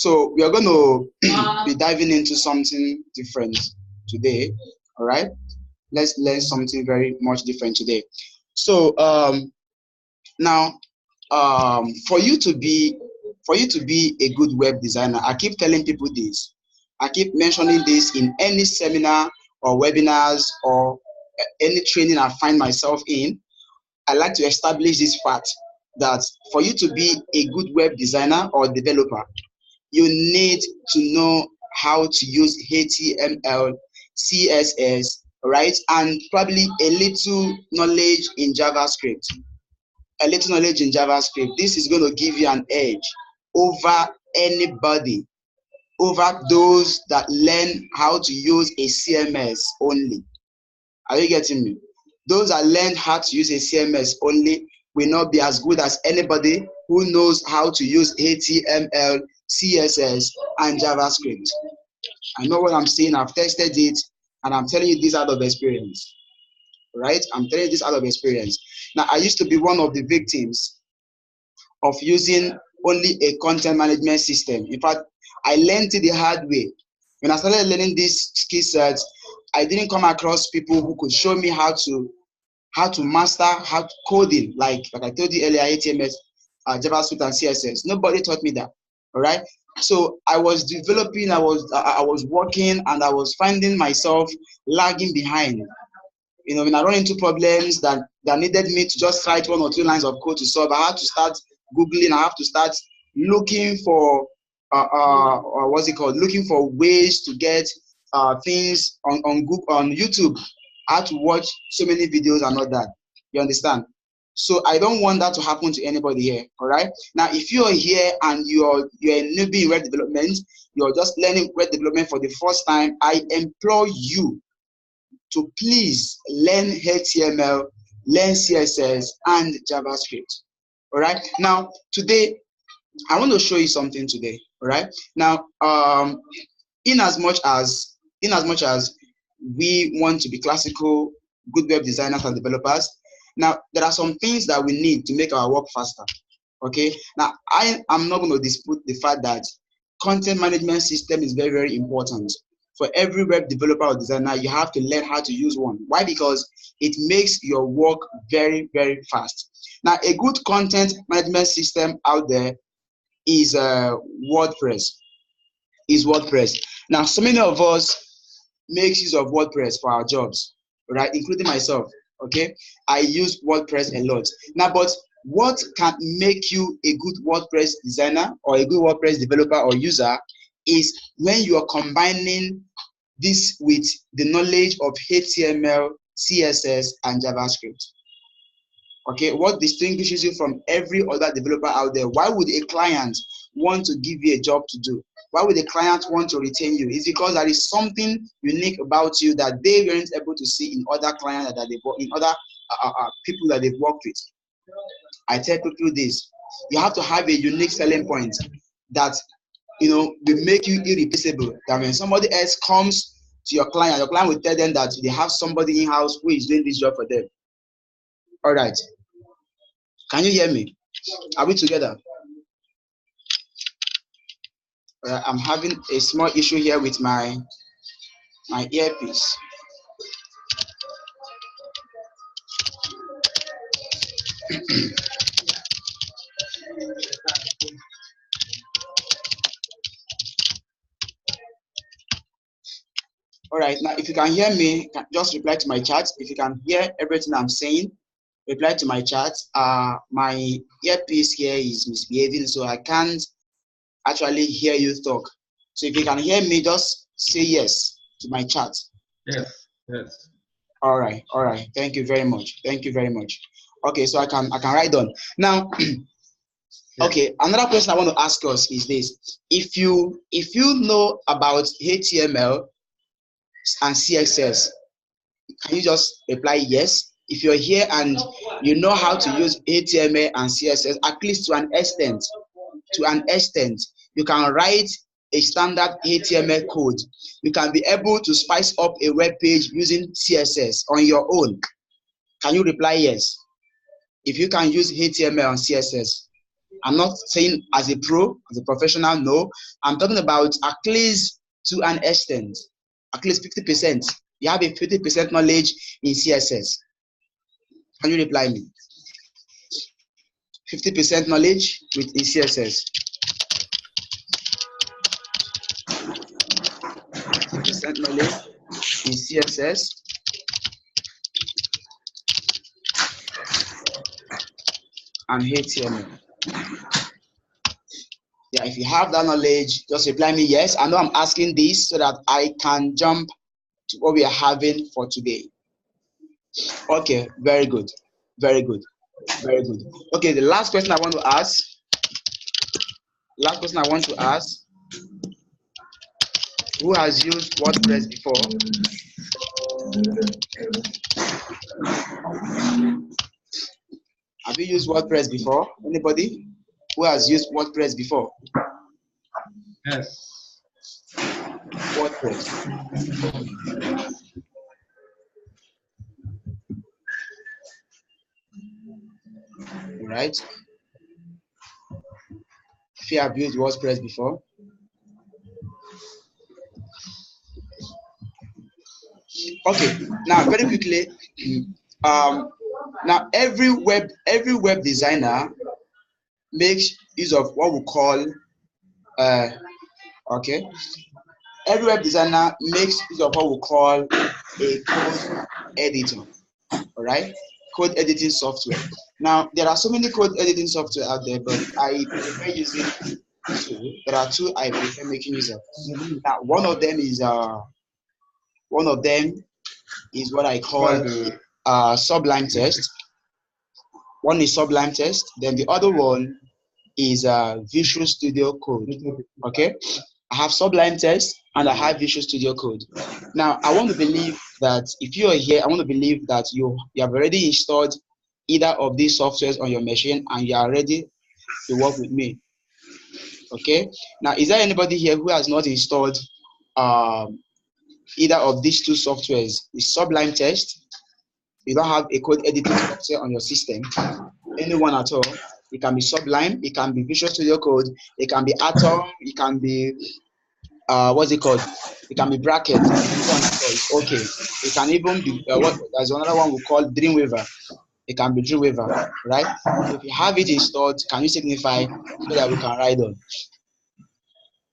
So we are going to be diving into something different today. All right, let's learn something very much different today. So now, for you to be a good web designer, I keep telling people this. I keep mentioning this in any seminar or webinars or any training I find myself in. I like to establish this fact that for you to be a good web designer or developer, you need to know how to use HTML, CSS, right? And probably a little knowledge in JavaScript. This is going to give you an edge over anybody, over those that learn how to use a CMS only. Are you getting me? Those that learn how to use a CMS only will not be as good as anybody who knows how to use HTML, CSS, and JavaScript. I know what I'm saying. I've tested it, and I'm telling you this out of experience. Right? I'm telling you this out of experience. Now, I used to be one of the victims of using only a content management system. In fact, I learned it the hard way. When I started learning these skill sets, I didn't come across people who could show me how to master coding, like I told you earlier, HTML, JavaScript, and CSS. Nobody taught me that. All right. So I was developing, I was working, and I was finding myself lagging behind. You know, when I run into problems that needed me to just write 1 or 2 lines of code to solve, I had to start Googling. I have to start looking for looking for ways to get things on Google, on YouTube. I had to watch so many videos and all that. You understand? So I don't want that to happen to anybody here. All right. Now, if you are here and you're a newbie in web development, you're just learning web development for the first time, I implore you to please learn HTML, learn CSS, and JavaScript. All right. Now, today, I want to show you something today. All right. Now, in as much as we want to be classical, good web designers and developers, now there are some things that we need to make our work faster. Okay. Now, I am not going to dispute the fact that content management system is very, very important. For every web developer or designer, you have to learn how to use one. Why? Because it makes your work very, very fast. Now, a good content management system out there is WordPress. Now, so many of us make use of WordPress for our jobs, right? Including myself. Okay, I use WordPress a lot. Now, but what can make you a good WordPress designer or a good WordPress developer or user is when you are combining this with the knowledge of HTML, CSS, and JavaScript. Okay, what distinguishes you from every other developer out there? Why would a client want to give you a job to do? Why would a client want to retain you? It's because there is something unique about you that they weren't able to see in other clients that they've worked, in other people that they've worked with. I tell people this: you have to have a unique selling point that will make you irreplaceable. That when somebody else comes to your client will tell them that they have somebody in-house who is doing this job for them. All right. Can you hear me? Are we together? I'm having a small issue here with my earpiece. All right, now if you can hear me, just reply to my chat. If you can hear everything I'm saying, reply to my chat. My earpiece here is misbehaving, so I can't actually hear you talk. So if you can hear me, just say yes to my chat. Yes. All right. Thank you very much. Okay, so I can write down now. Okay, another question I want to ask us is this: if you know about HTML and CSS, can you just reply yes? If you're here and you know how to use HTML and CSS, at least to an extent, you can write a standard HTML code. You can be able to spice up a web page using CSS on your own. Can you reply yes? If you can use HTML and CSS. I'm not saying as a pro, as a professional, no. I'm talking about at least to an extent, at least 50%. You have a 50% knowledge in CSS. Can you reply me? 50% knowledge in CSS. 50% knowledge in CSS. And HTML. Yeah, if you have that knowledge, just reply me yes. I know I'm asking this so that I can jump to what we are having for today. Okay, very good. Very good. Very good. Okay, the last question I want to ask. Who has used WordPress before? Have you used WordPress before? Anybody who has used WordPress before? Yes. WordPress. Right? If you have used WordPress before. Okay, now very quickly, now every web designer makes use of what we call okay, every web designer makes use of what we call a code editor. All right, code editing software. Now there are so many code editing software out there, but I prefer using two. There are two I prefer making use of. Now one of them is what I call Sublime Test. One is Sublime Test, then the other one is Visual Studio Code. Okay, I have Sublime Test and I have Visual Studio Code. Now I want to believe that if you are here, I want to believe that you have already installed either of these softwares on your machine and you are ready to work with me. Okay, now is there anybody here who has not installed either of these two softwares? The Sublime Test. You don't have a code editing software on your system, anyone at all. It can be Sublime, it can be Visual Studio Code, it can be Atom, it can be what's it called? It can be Bracket. Okay, it can even be there's another one we call Dreamweaver. It can be Dreamweaver, right? So if you have it installed, can you signify so that we can ride on?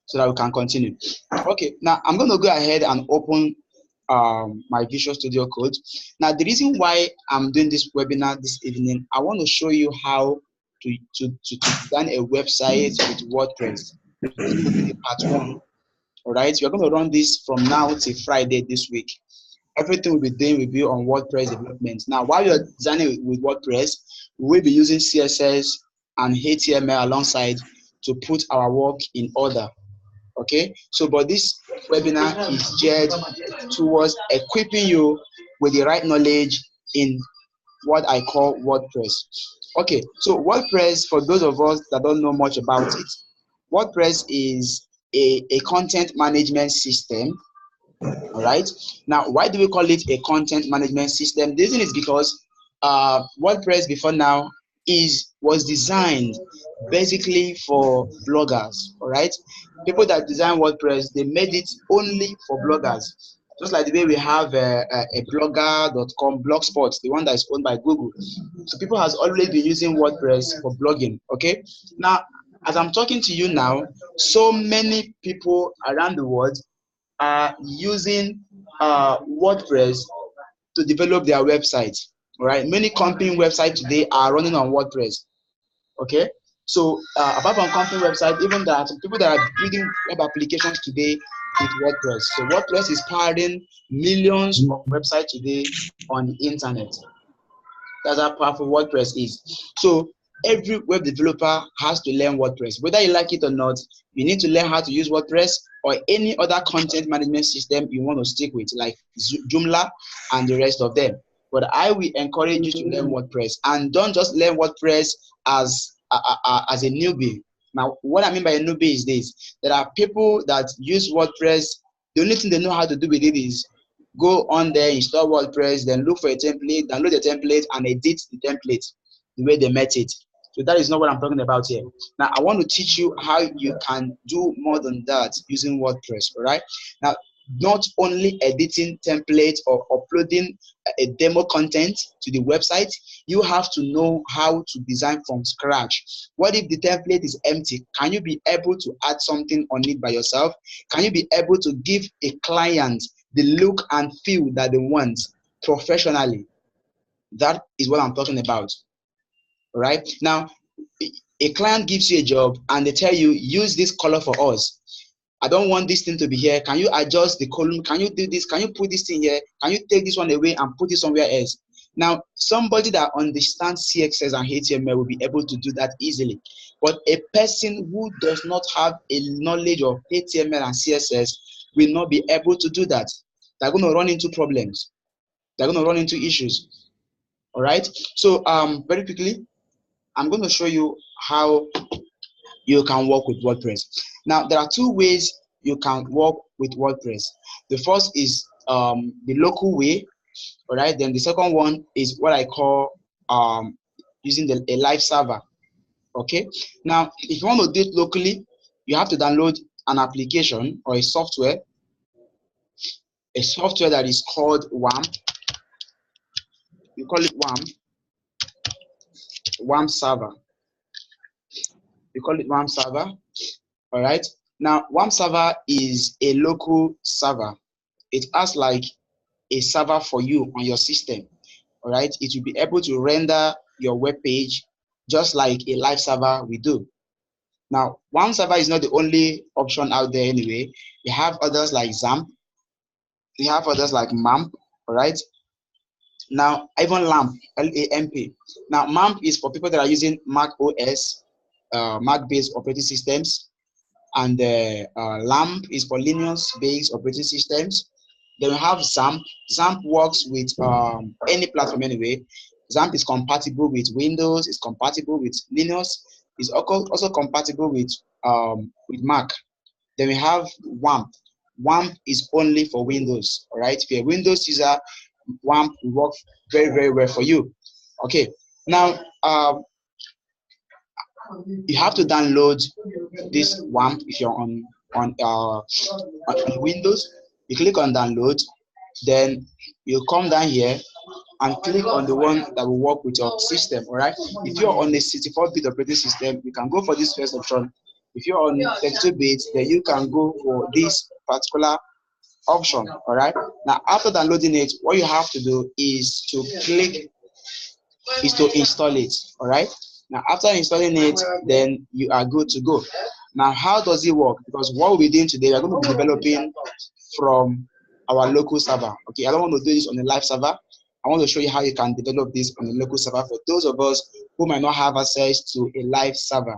So that we can continue. Okay, now I'm going to go ahead and open my Visual Studio Code. Now, the reason why I'm doing this webinar this evening, I want to show you how to design a website with WordPress. This will be the part one. All right, we're going to run this from now till Friday this week. Everything we'll be doing will be on WordPress development. Now, while you're designing with WordPress, we will be using CSS and HTML alongside to put our work in order. Okay, so but this webinar is geared towards equipping you with the right knowledge in what I call WordPress. Okay, so WordPress, for those of us that don't know much about it, WordPress is a content management system. All right, now why do we call it a content management system? The reason is because WordPress before now was designed basically for bloggers. All right, people that design WordPress, they made it only for bloggers, just like the way we have a blogger.com, Blogspot, the one that is owned by Google. So people has always been using WordPress for blogging. Okay, now as I'm talking to you now, so many people around the world are using WordPress to develop their websites. All right, many company websites today are running on WordPress. Okay, so apart from company website, even there are some people that are building web applications today with WordPress. So WordPress is powering millions of websites today on the internet. That's how powerful WordPress is. So every web developer has to learn WordPress. Whether you like it or not, you need to learn how to use WordPress or any other content management system you want to stick with, like Joomla and the rest of them. But I will encourage you to learn WordPress, and don't just learn WordPress as a newbie. Now, what I mean by a newbie is this: there are people that use WordPress. The only thing they know how to do with it is go on there, install WordPress, then look for a template, download the template, and edit the template the way they met it. So that is not what I'm talking about here. Now, I want to teach you how you can do more than that using WordPress, all right? Now, not only editing templates or uploading a demo content to the website, you have to know how to design from scratch. What if the template is empty? Can you be able to add something on it by yourself? Can you be able to give a client the look and feel that they want professionally? That is what I'm talking about. All right. Now, a client gives you a job and they tell you, use this color for us. I don't want this thing to be here. Can you adjust the column? Can you do this? Can you put this thing here? Can you take this one away and put it somewhere else? Now, somebody that understands CSS and HTML will be able to do that easily. But a person who does not have a knowledge of HTML and CSS will not be able to do that. They're going to run into problems. They're going to run into issues. All right. So very quickly, I'm going to show you how you can work with WordPress. Now, there are two ways you can work with WordPress. The first is the local way, all right? Then the second one is what I call using a live server, okay? Now, if you want to do it locally, you have to download an application or a software that is called WAM. We call it WAM server. We call it WAM server. All right. Now, WAM server is a local server. It acts like a server for you on your system. All right. It will be able to render your web page just like a live server we do. Now, WAM server is not the only option out there anyway. We have others like XAMPP. We have others like MAMP. All right. Now, even LAMP, LAMP. Now, MAMP is for people that are using Mac OS, Mac-based operating systems. And LAMP is for Linux-based operating systems. Then we have XAMPP. XAMPP works with any platform anyway. XAMPP is compatible with Windows. It's compatible with Linux. It's also compatible with Mac. Then we have WAMP. WAMP is only for Windows. All right. If you're a Windows user, WAMP will work very, very well for you. Okay. Now, you have to download this WAMP if you're on Windows. You click on download, then you come down here and click on the one that will work with your system. All right. If you're on a 64-bit operating system, you can go for this first option. If you're on 32-bit, then you can go for this particular option. All right. Now, after downloading it, what you have to do is to install it. All right. Now, after installing it, then you are good to go. Now, how does it work? Because what we're doing today, we're going to be developing from our local server. Okay, I don't want to do this on a live server. I want to show you how you can develop this on a local server for those of us who might not have access to a live server,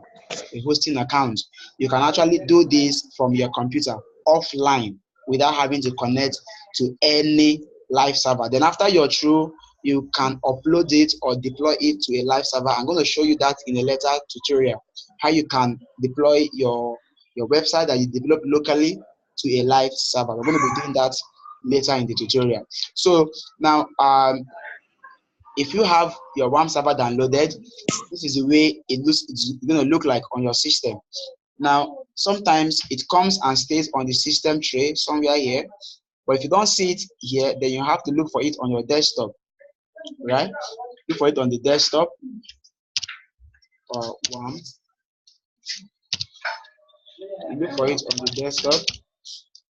a hosting account. You can actually do this from your computer offline without having to connect to any live server. Then after you're through, you can upload it or deploy it to a live server. I'm going to show you that in a later tutorial, how you can deploy your website that you develop locally to a live server. We're going to be doing that later in the tutorial. So now, if you have your WAM server downloaded, this is the way it's going to look like on your system. Now, sometimes it comes and stays on the system tray somewhere here, but if you don't see it here, then you have to look for it on your desktop. Right? Look for it on the desktop or WAM. Look for it on the desktop.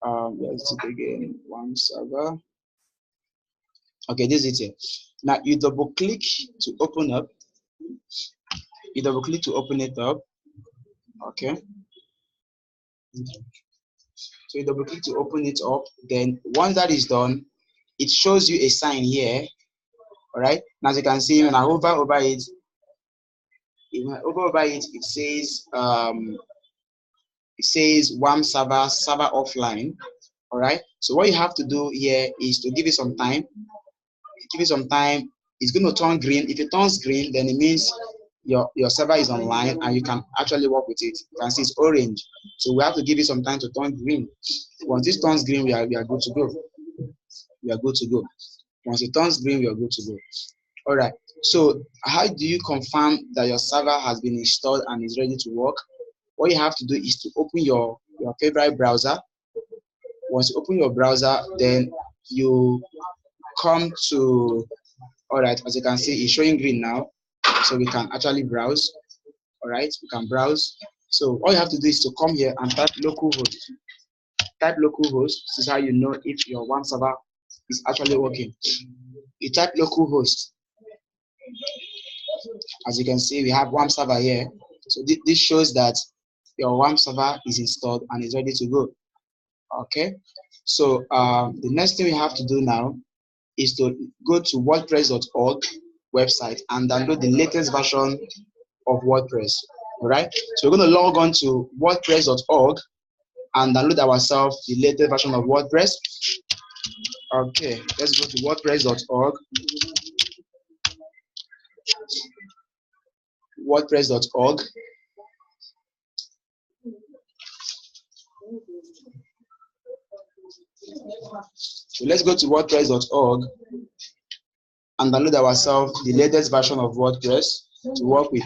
Let's see it again. WAM server. Okay, this is it. Now you double click to open up. You double click to open it up. Okay. So you double click to open it up. Then once that is done, it shows you a sign here. All right. Now as you can see, when I hover over it, it says WAM server offline. All right. So what you have to do here is to give it some time. Give it some time. It's going to turn green. If it turns green, then it means your server is online and you can actually work with it. You can see it's orange. So we have to give it some time to turn green. Once this turns green, we are good to go. We are good to go. Once it turns green, we are good to go. All right. So how do you confirm that your server has been installed and is ready to work? What you have to do is to open your favorite browser. Once you open your browser, then you come to, all right, as you can see, it's showing green now. So we can actually browse. All right, we can browse. So all you have to do is to come here and type localhost. Type localhost. This is how you know if your WAMP server is actually working. You type localhost. As you can see, we have WAMP server here. So this shows that your WAMP server is installed and is ready to go. Okay. So the next thing we have to do now is to go to WordPress.org website and download the latest version of WordPress. All right. So we're going to log on to WordPress.org and download ourselves the latest version of WordPress. Okay, let's go to WordPress.org. WordPress.org. So let's go to WordPress.org and download ourselves the latest version of WordPress to work with.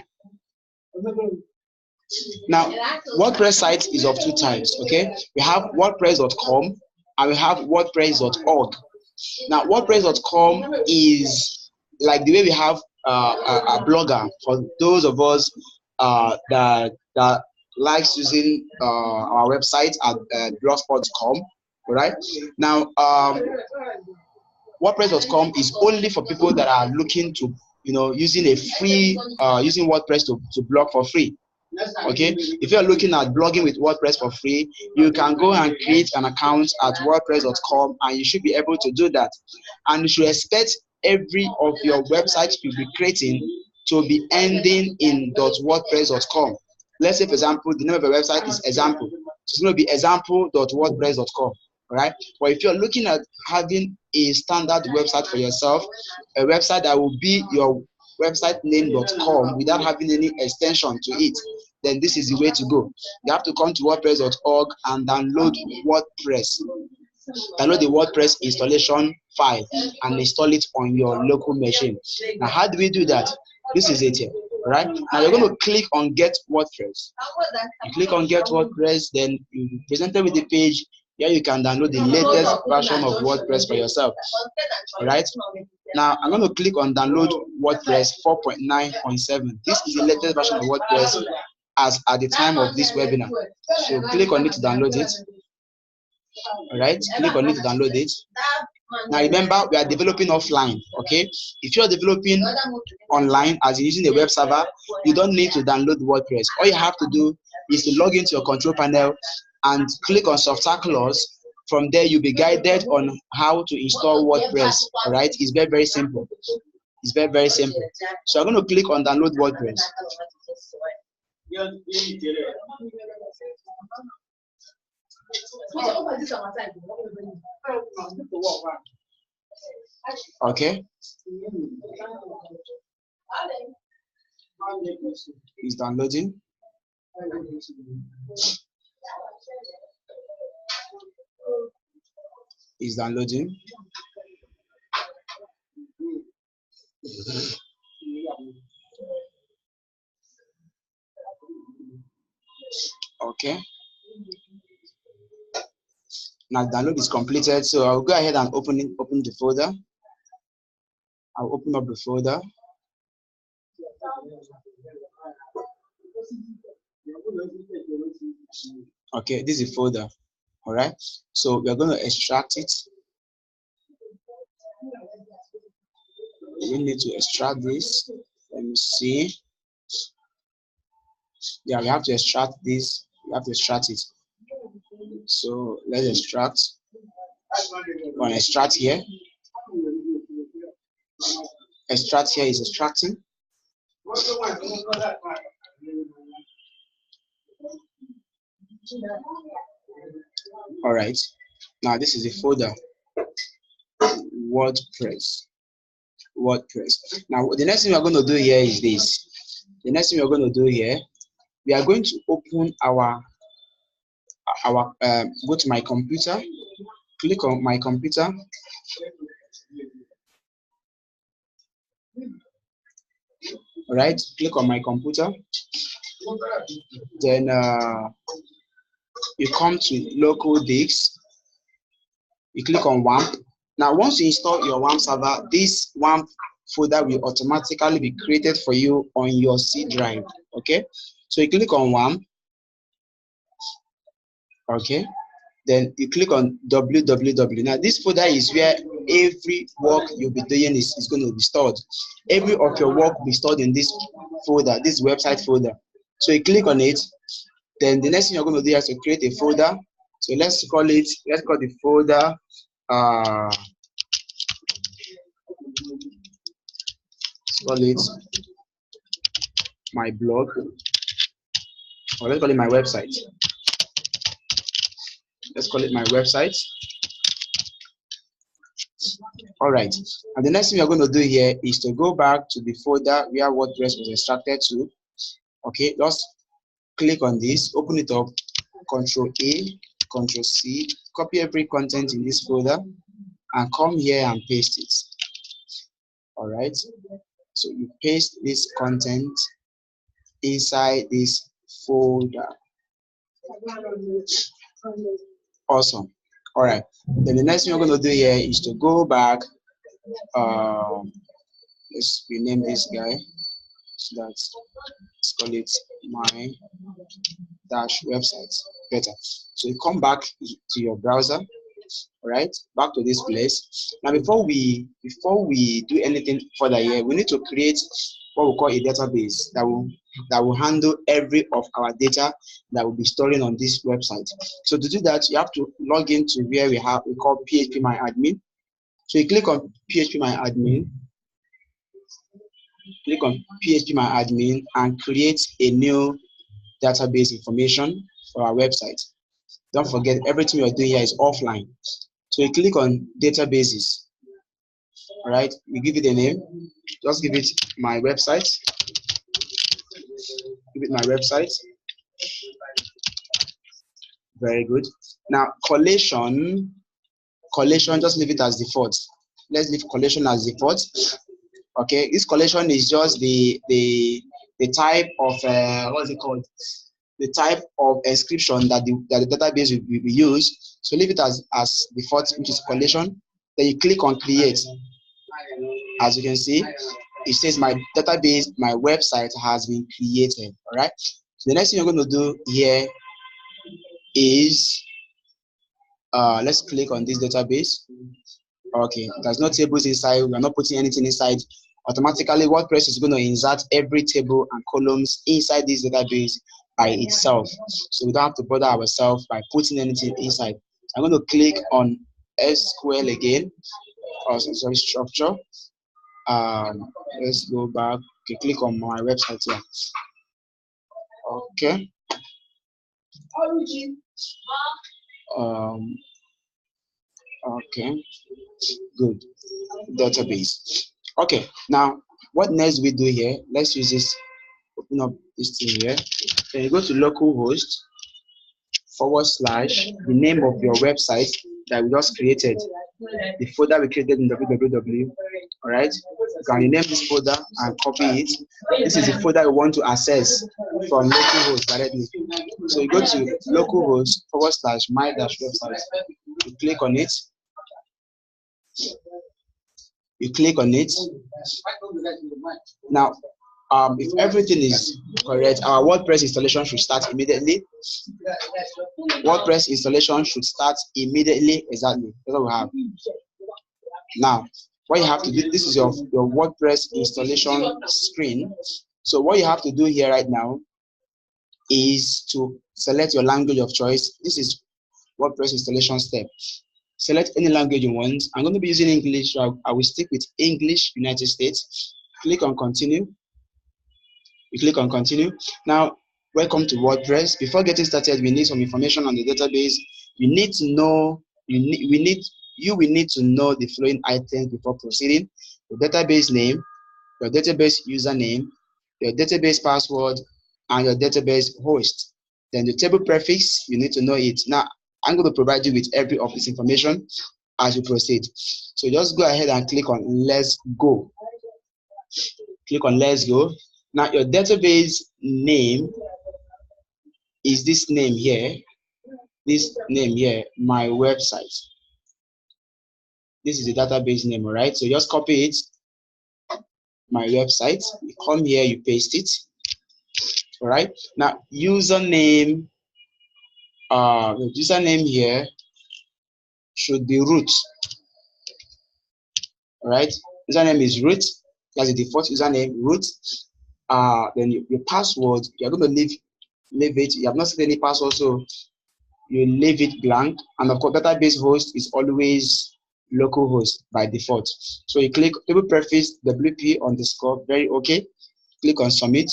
Now, WordPress site is of two types, okay? We have WordPress.com and we have WordPress.org. Now, WordPress.com is like the way we have a blogger for those of us that likes using our website at blogspot.com. All right. Now, WordPress.com is only for people that are looking to, using a free, using WordPress to blog for free. Okay, if you're looking at blogging with WordPress for free, you can go and create an account at WordPress.com and you should be able to do that. And you should expect every of your websites you'll be creating to be ending in .wordpress.com. Let's say, for example, the name of your website is example. It's going to be example.wordpress.com. Right? But if you're looking at having a standard website for yourself, a website that will be your website name.com without having any extension to it, then this is the way to go. You have to come to WordPress.org and download WordPress. Download the WordPress installation file and install it on your local machine. Now, how do we do that? This is it here. Right? Now you're going to click on Get WordPress. You click on Get WordPress, then you'll be presented with the page. Here you can download the latest version of WordPress for yourself. All right. Now I'm going to click on download WordPress 4.9.7. This is the latest version of WordPress as at the time of this webinar. So click on it to download it. All right. Click on it to download it. Now remember, we are developing offline. Okay. If you are developing online, as in using a web server, you don't need to download WordPress. All you have to do is to log into your control panel and click on software clause. From there, you'll be guided on how to install WordPress. All right, it's very, very simple. It's very, very simple. So I'm going to click on download WordPress. Okay. It's downloading. Is downloading. Okay. Now download is completed, so I'll go ahead and open the folder. I'll open up the folder. Okay, this is a folder. All right, so we're going to extract it. We need to extract this. Let me see. Yeah, we have to extract this. We have to extract it. So let's extract. We're going to extract here. Extract here is extracting. All right. Now this is a folder. WordPress. Now the next thing we're going to do here is this. The next thing we're going to do here, we are going to open our go to my computer. Click on my computer. All right, click on my computer. Then you come to local disk. You click on WAMP. Now, once you install your WAMP server, this WAMP folder will automatically be created for you on your C drive. Okay, so you click on WAMP. Okay, then you click on www. Now, this folder is where every work you'll be doing is going to be stored. Every of your work will be stored in this folder, this website folder. So you click on it. Then the next thing you're going to do is to create a folder. So let's call the folder let's call it my blog, or let's call it my website. Let's call it my website. All right, and the next thing we're going to do here is to go back to the folder where WordPress was extracted to. Okay, just click on this, open it up, Control A, Control C, copy every content in this folder, and come here and paste it. All right, so you paste this content inside this folder. Awesome. All right, then the next thing we're going to do here is to go back. Let's rename this guy. So let's call it my dash website. Better. So you come back to your browser. All right, back to this place. Now, before we do anything further here, we need to create what we call a database that will handle every of our data that will be storing on this website. So to do that, you have to log into where we call PHP My Admin. So you click on PHP My Admin. Click on PHP My Admin and create a new database information for our website. Don't forget, everything you're doing here is offline. So you click on databases. All right, we give it a name. Just give it my website. Give it my website. Very good. Now, collation, just leave it as default. Let's leave collation as default. Okay, this collation is just the type of what's it called? The type of inscription that the database will use. So leave it as default, which is collation. Then you click on create. As you can see, it says my database, my website has been created. All right. So the next thing you're going to do here is let's click on this database. Okay, there's no tables inside. We're not putting anything inside. Automatically, WordPress is going to insert every table and columns inside this database by itself. So we don't have to bother ourselves by putting anything inside. I'm going to click on SQL again. Sorry, structure. Let's go back. Okay, click on my website here. Okay. Okay. Good. Database. Okay. Now, what next we do here? Let's use this. Open up this thing here. Then you go to localhost / the name of your website that we just created, the folder we created in www. All right, you can rename this folder and copy it. This is the folder you want to access from localhost directly. So you go to localhost / my dash website. You click on it. You click on it. Now, if everything is correct, our WordPress installation should start immediately. WordPress installation should start immediately. Exactly. That's what we have. Now, what you have to do, this is your WordPress installation screen. So what you have to do here right now is to select your language of choice. This is WordPress installation step. Select any language you want. I'm going to be using English, so I will stick with English, United States. Click on continue. You click on continue. Now, welcome to WordPress. Before getting started, we need some information on the database. You need to know, you will need to know the following items before proceeding: your database name, your database username, your database password, and your database host. Then the table prefix, you need to know it. Now, I'm going to provide you with every of this information as you proceed. So just go ahead and click on Let's Go. Click on Let's Go. Now your database name is this name here. This name here, my website. This is the database name, all right? So just copy it, my website. You come here, you paste it, all right? Now username, the username here should be root, all right? Username is root. That's the default username, root. Then your password, you're going to leave it. You have not set any password, so you leave it blank. And of course, database host is always localhost by default. So you click table preface WP underscore, very okay. Click on submit.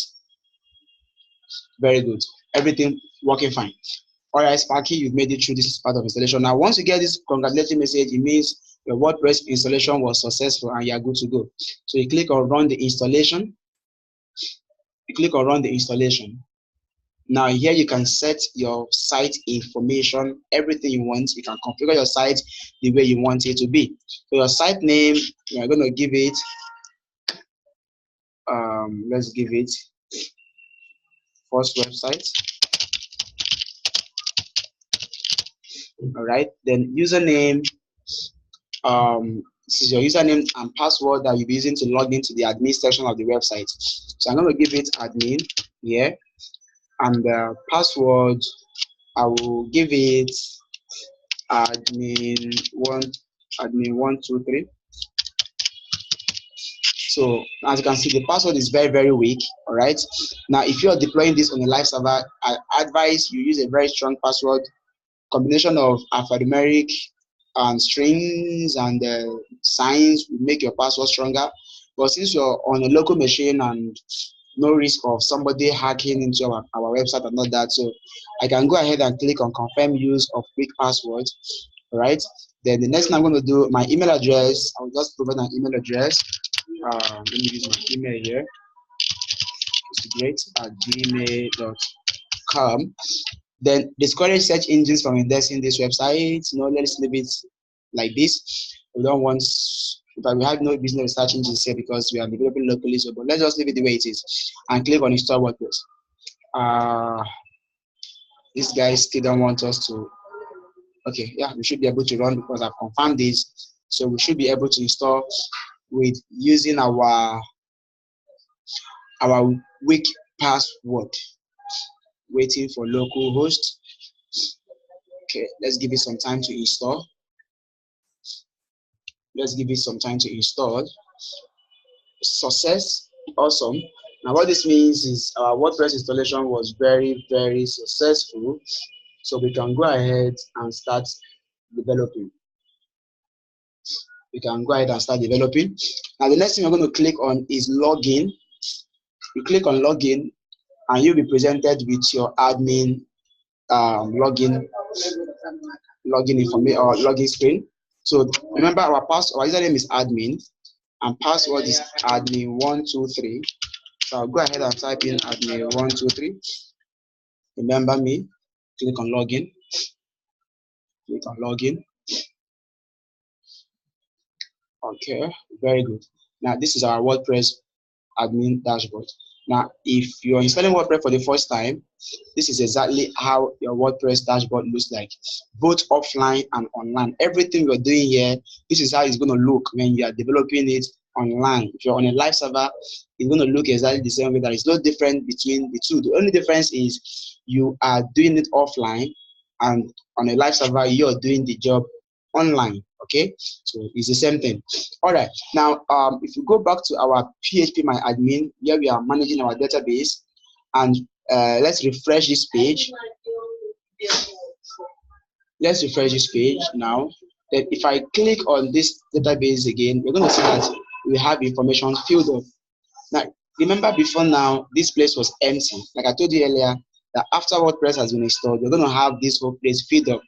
Very good. Everything working fine. All right, Sparky, you've made it through this part of installation. Now, once you get this congratulatory message, it means your WordPress installation was successful and you're good to go. So you click on run the installation. You click on run the installation. Now here you can set your site information, everything you want. You can configure your site the way you want it to be. So your site name, we're going to give it, let's give it first website. All right, then username, this is your username and password that you'll be using to log into the admin section of the website. So I'm going to give it admin here, and the password, I will give it admin123. So as you can see, the password is very, very weak. All right. Now, if you are deploying this on a live server, I advise you use a very strong password, combination of alphanumeric and strings and signs will make your password stronger. But since you're on a local machine and no risk of somebody hacking into our website and all that, so I can go ahead and click on confirm use of quick password. All right. Then the next thing I'm going to do, my email address, I'll just provide an email address. Let me use my email here. It's great@gmail.com. Then discourage search engines from indexing this website. No, let's leave it like this. We don't want, but we have no business with search engines here because we are developing locally. So, but let's just leave it the way it is and click on install WordPress. This guy still don't want us to. Okay, yeah, we should be able to run because I've confirmed this. So we should be able to install with using our weak password. Waiting for localhost. Okay, let's give it some time to install. Let's give it some time to install. Success, awesome. Now what this means is our WordPress installation was very, very successful. So we can go ahead and start developing. We can go ahead and start developing. Now the next thing we're going to click on is login. You click on login and you'll be presented with your admin login information or login screen. So remember our username is admin and password is admin123. So I'll go ahead and type in admin123. Remember me. Click on login. Click on login. Okay, very good. Now this is our WordPress admin dashboard. Now, if you're installing WordPress for the first time, this is exactly how your WordPress dashboard looks like, both offline and online. Everything you're doing here, this is how it's going to look when you are developing it online. If you're on a live server, it's going to look exactly the same way. There is no difference between the two. The only difference is you are doing it offline, and on a live server, you're doing the job online. Okay, so it's the same thing. All right, now if you go back to our PHP My Admin, here we are managing our database, and let's refresh this page. Let's refresh this page now. Then if I click on this database again, we're going to see that we have information filled up. Now remember, before now this place was empty. Like I told you earlier, that after WordPress has been installed, we're going to have this whole place filled up,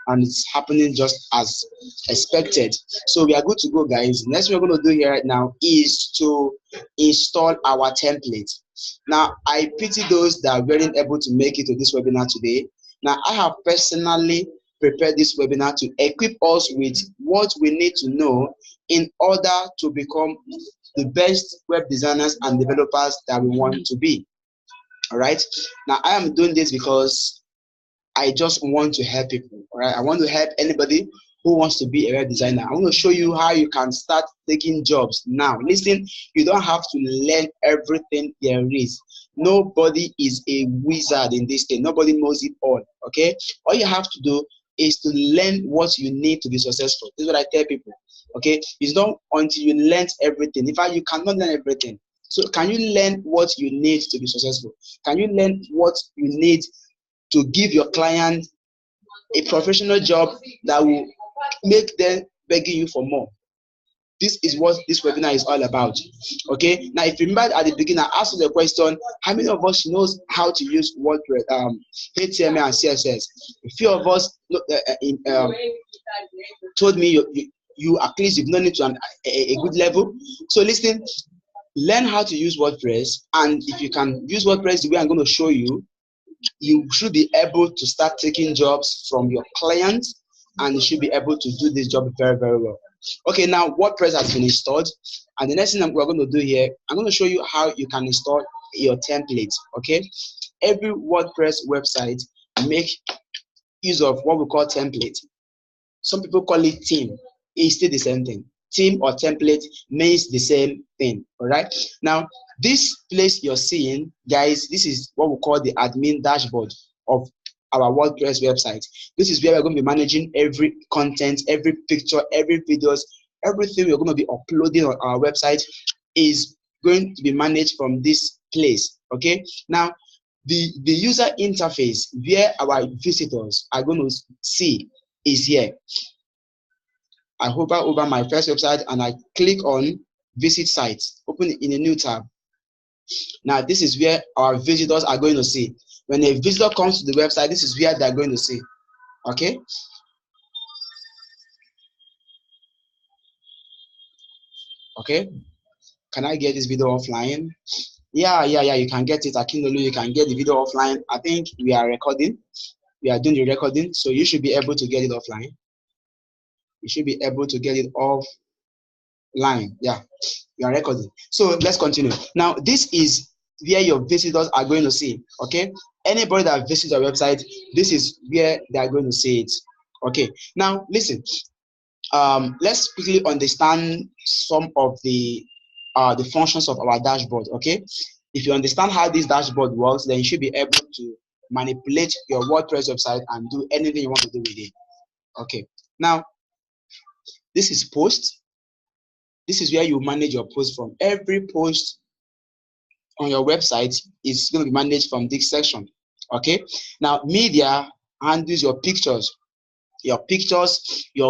and it's happening just as expected. So we are good to go, guys. Next thing we're going to do here right now is to install our template. Now I pity those that weren't able to make it to this webinar today. Now I have personally prepared this webinar to equip us with what we need to know in order to become the best web designers and developers that we want to be. All right. Now, I am doing this because I just want to help people. All right. I want to help anybody who wants to be a web designer. I want to show you how you can start taking jobs now. Listen, you don't have to learn everything there is. Nobody is a wizard in this thing. Nobody knows it all. Okay. All you have to do is to learn what you need to be successful. This is what I tell people. Okay. It's not until you learn everything. In fact, you cannot learn everything. So can you learn what you need to be successful? Can you learn what you need to give your client a professional job that will make them begging you for more? This is what this webinar is all about. Okay. Now, if you remember at the beginning, I asked you the question: how many of us knows how to use WordPress, HTML, and CSS? A few of us told me you at least you've known it to a good level. So listen, learn how to use WordPress, and if you can use WordPress the way I'm going to show you, you should be able to start taking jobs from your clients, and you should be able to do this job very, very well. Okay, now WordPress has been installed, and the next thing we're going to do here, I'm going to show you how you can install your template. Okay, every WordPress website make use of what we call template. Some people call it theme. It's still the same thing. Theme or template means the same thing. All right. Now, this place you're seeing, guys, this is what we call the admin dashboard of our WordPress website. This is where we're going to be managing every content, every picture, every videos, everything we're going to be uploading on our website is going to be managed from this place. Okay. Now, the user interface where our visitors are going to see is here. I hover over my first website and I click on visit site, open it in a new tab. Now, this is where our visitors are going to see. When a visitor comes to the website, this is where they're going to see. Okay. Okay. Can I get this video offline? Yeah, you can get it. Akinolu, you can get the video offline. I think we are recording. We are doing the recording, so you should be able to get it offline. You should be able to get it offline. Yeah, you are recording. So let's continue. Now, this is where your visitors are going to see. Okay, anybody that visits our website, this is where they are going to see it. Okay, now listen. Let's quickly understand some of the functions of our dashboard. Okay, if you understand how this dashboard works, then you should be able to manipulate your WordPress website and do anything you want to do with it. Okay, now this is post. This is where you manage your post from. Every post on your website is going to be managed from this section. Okay, now media handles your pictures, your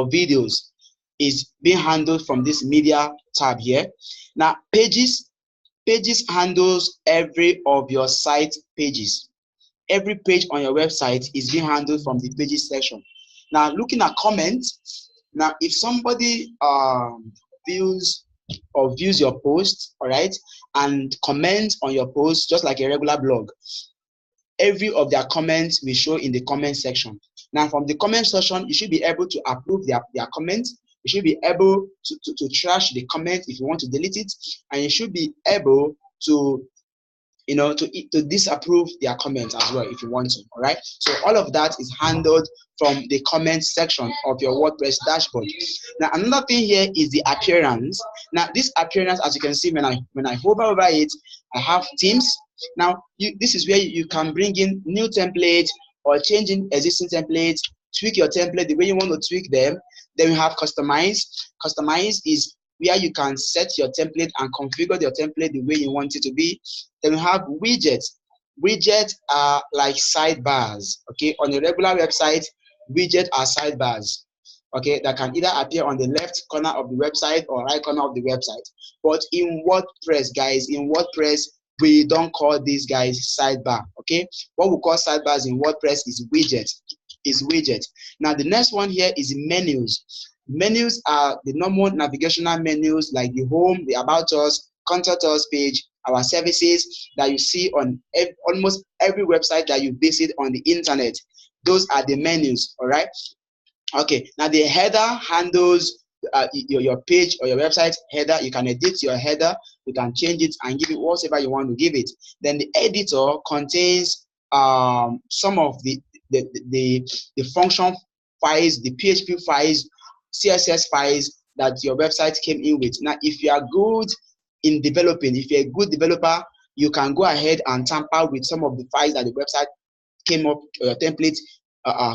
videos is being handled from this media tab here. Now pages handles every of your site pages. Every page on your website is being handled from the pages section. Now looking at comments, now if somebody views your post, all right, and comments on your post just like a regular blog, every of their comments will show in the comment section. Now from the comment section, you should be able to approve their comments. You should be able to trash the comment if you want to delete it, and you should be able to to disapprove their comments as well if you want to. All right, so all of that is handled from the comment section of your WordPress dashboard. Now another thing here is the appearance. Now this appearance, as you can see, when I hover over it, I have themes. Now this is where you can bring in new templates or changing existing templates, tweak your template the way you want to tweak them. Then we have customize. Customize is where you can set your template and configure your template the way you want it to be. Then we have widgets. Widgets are like sidebars. Okay, on a regular website, widgets are sidebars. Okay, that can either appear on the left corner of the website or right corner of the website. But in WordPress, guys, we don't call these guys sidebar. Okay, what we call sidebars in WordPress is widget. Now the next one here is menus. Menus are the normal navigational menus like the home, the about us, contact us page, our services that you see on almost every website that you visit on the internet. Those are the menus. All right. Okay, now the header handles your page or your website header. You can edit your header, you can change it and give it whatever you want to give it. Then the editor contains some of the function files, the PHP files, CSS files that your website came in with. Now, if you are good in developing, if you're a good developer, you can go ahead and tamper with some of the files that the website came up, template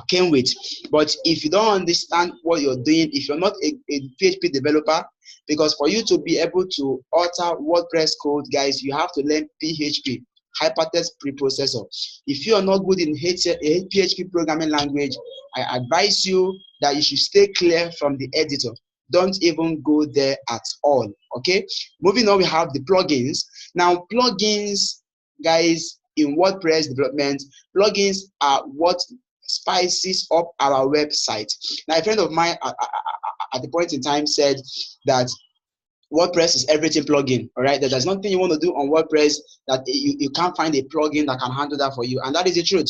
came with. But if you don't understand what you're doing, if you're not a PHP developer, because for you to be able to alter WordPress code, guys, you have to learn PHP, hypertext preprocessor. If you are not good in PHP programming language, I advise you that you should stay clear from the editor. Don't even go there at all. Okay, moving on, we have the plugins. Now, plugins, guys, in WordPress development, plugins are what spices up our website. Now, a friend of mine at the point in time said that WordPress is everything plugin. All right, there's nothing you want to do on WordPress that you can't find a plugin that can handle that for you, and that is the truth.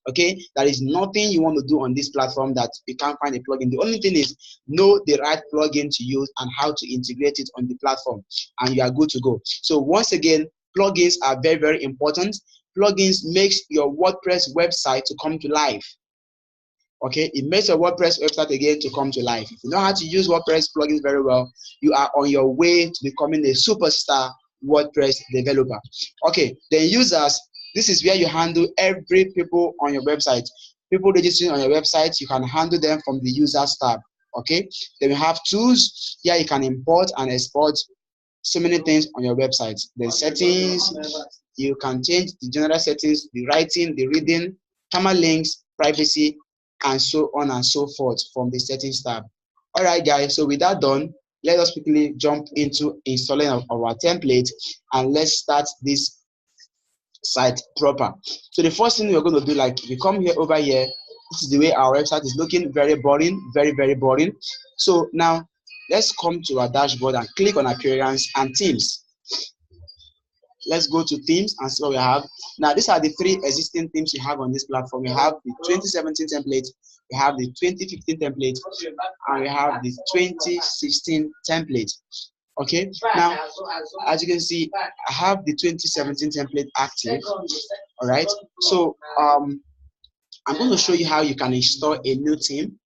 Okay, there is nothing you want to do on this platform that you can't find a plugin. The only thing is know the right plugin to use and how to integrate it on the platform, and you are good to go. So once again, plugins are very, very important. Plugins makes your WordPress website to come to life. Okay, it makes your WordPress website again to come to life. If you know how to use WordPress plugins very well, you are on your way to becoming a superstar WordPress developer. Okay, then users, this is where you handle every people on your website. People registering on your website, you can handle them from the users tab. Okay, then we have tools. Here you can import and export so many things on your website. Then settings, you can change the general settings, the writing, the reading, permalinks, privacy, and so on and so forth from the settings tab. All right, guys, so with that done, let us quickly jump into installing our template, and let's start this site proper. So the first thing we're going to do, like if you come here over here, this is the way our website is looking. Very boring, very, very boring. So now let's come to our dashboard and click on appearance and themes. Let's go to themes and see what we have. Now, these are the three existing themes you have on this platform. We have the 2017 template, we have the 2015 template, and we have the 2016 template. Okay, now as you can see, I have the 2017 template active. All right, so I'm going to show you how you can install a new theme.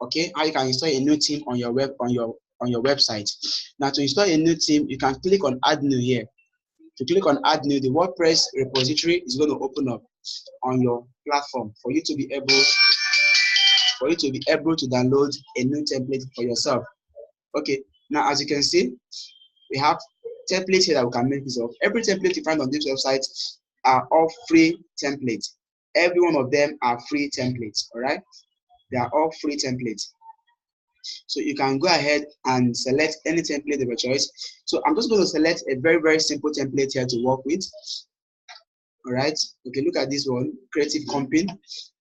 Okay, how you can install a new theme on your website. Now, to install a new theme, you can click on add new here. To click on add new, the WordPress repository is going to open up on your platform for you to be able to download a new template for yourself. Okay, now as you can see, we have templates here that we can make use of. Every template you find on this website are all free templates. Every one of them are free templates. All right, they are all free templates. So you can go ahead and select any template of your choice. So I'm just going to select a very, very simple template here to work with. All right. Okay, look at this one, Creative Company.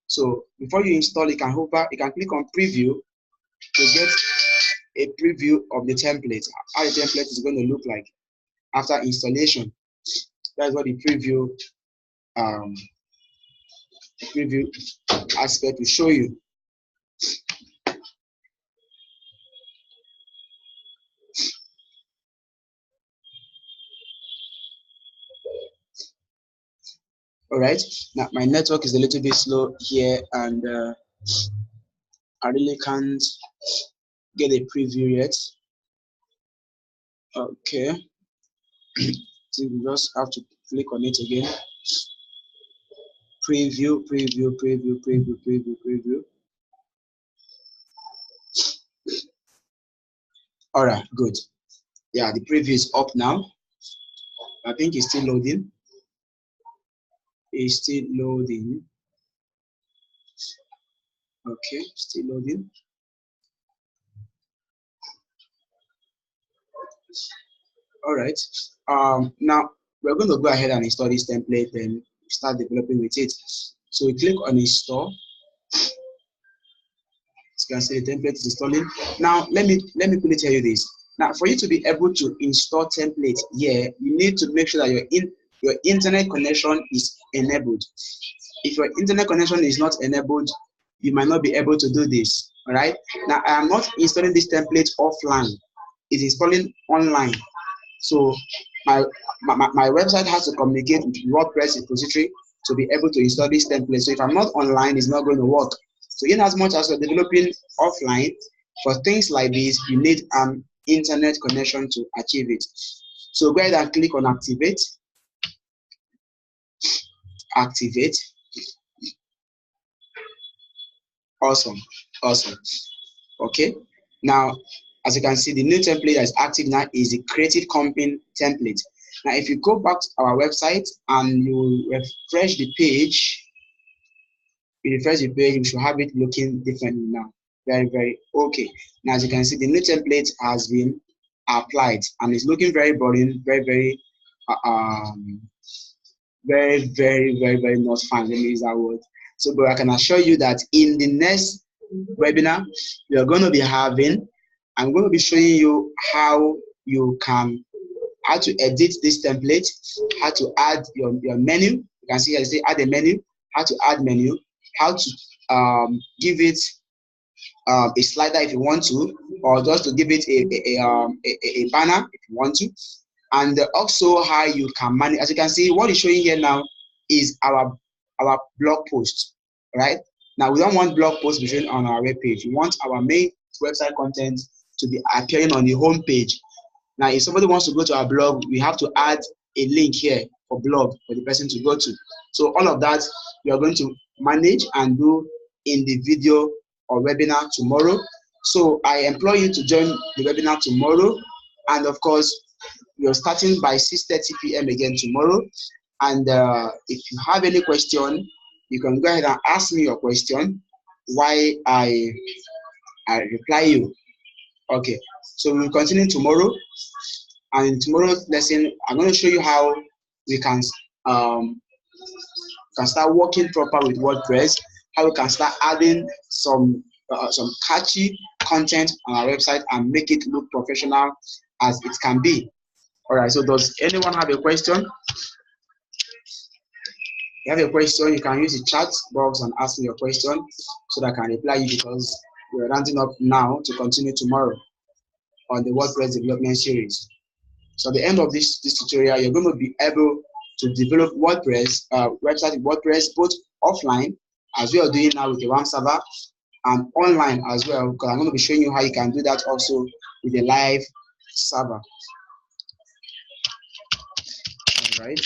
So before you install, you can click on preview to get a preview of the template, how the template is going to look like after installation. That's what the preview aspect will show you. All right, now my network is a little bit slow here, and I really can't get a preview yet. Okay, so you just have to click on it again. Preview. All right, good. Yeah, the preview is up now. I think it's still loading. It's still loading. Okay, still loading. All right. Now we're going to go ahead and install this template and start developing with it. So we click on install. As you can see, the template is installing. Now let me quickly tell you this. Now, for you to be able to install templates here, you need to make sure that your internet connection is enabled. If your internet connection is not enabled, you might not be able to do this. All right. Now I am not installing this template offline. It's installing online. So my website has to communicate with WordPress repository to be able to install this template. So if I'm not online, it's not going to work. So in as much as we're developing offline, for things like this, you need an internet connection to achieve it. So go ahead and click on activate. Activate. Awesome. Awesome. Okay. Now, as you can see, the new template that is active now is the Creative Company template. Now, if you go back to our website and you refresh the page, you should have it looking differently now. Very, very okay. Now, as you can see, the new template has been applied and it's looking very boring, very, very not fun. Let me use that word. So, but I can assure you that in the next webinar we are going to be having, I'm going to be showing you how to edit this template, how to add your menu. You can see here, say add a menu, how to add menu, how to give it a slider if you want to, or just to give it a banner if you want to, and also how you can manage. As you can see, what is showing here now is our blog post, right? Now, we don't want blog posts to be on our web page. We want our main website content to be appearing on the home page. Now, if somebody wants to go to our blog, we have to add a link here for blog for the person to go to. So all of that we are going to manage and do in the video or webinar tomorrow. So I implore you to join the webinar tomorrow. And of course, we are starting by 6:30 p.m. again tomorrow. And if you have any question, you can go ahead and ask me your question while I reply you. Okay, so we'll continue tomorrow. And in tomorrow's lesson, I'm going to show you how we can start working proper with WordPress, how we can start adding some catchy content on our website and make it look professional as it can be. All right, so does anyone have a question? If you have a question, you can use the chat box and ask me your question so that I can reply you, because we're rounding up now to continue tomorrow on the WordPress development series. So at the end of this tutorial, you're going to be able to develop WordPress website with WordPress both offline, as we are doing now with the WAM server, and online as well, because I'm going to be showing you how you can do that also with a live server. All right.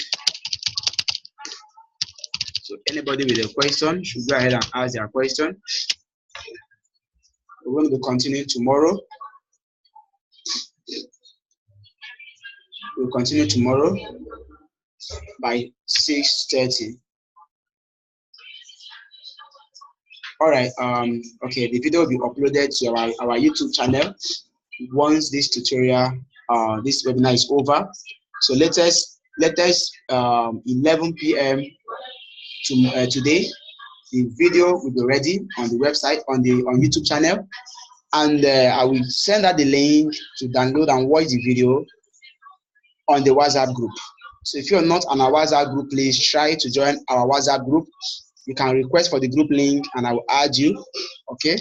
So anybody with a question should go ahead and ask their question. We're going to be continuing tomorrow. We'll continue tomorrow by 6:30. All right. Okay, the video will be uploaded to our YouTube channel once this tutorial, this webinar is over. So let us 11 p.m. today, the video will be ready on the website, on YouTube channel, and I will send out the link to download and watch the video on the WhatsApp group. So if you're not on our WhatsApp group, please try to join our WhatsApp group. You can request for the group link and I will add you. Okay.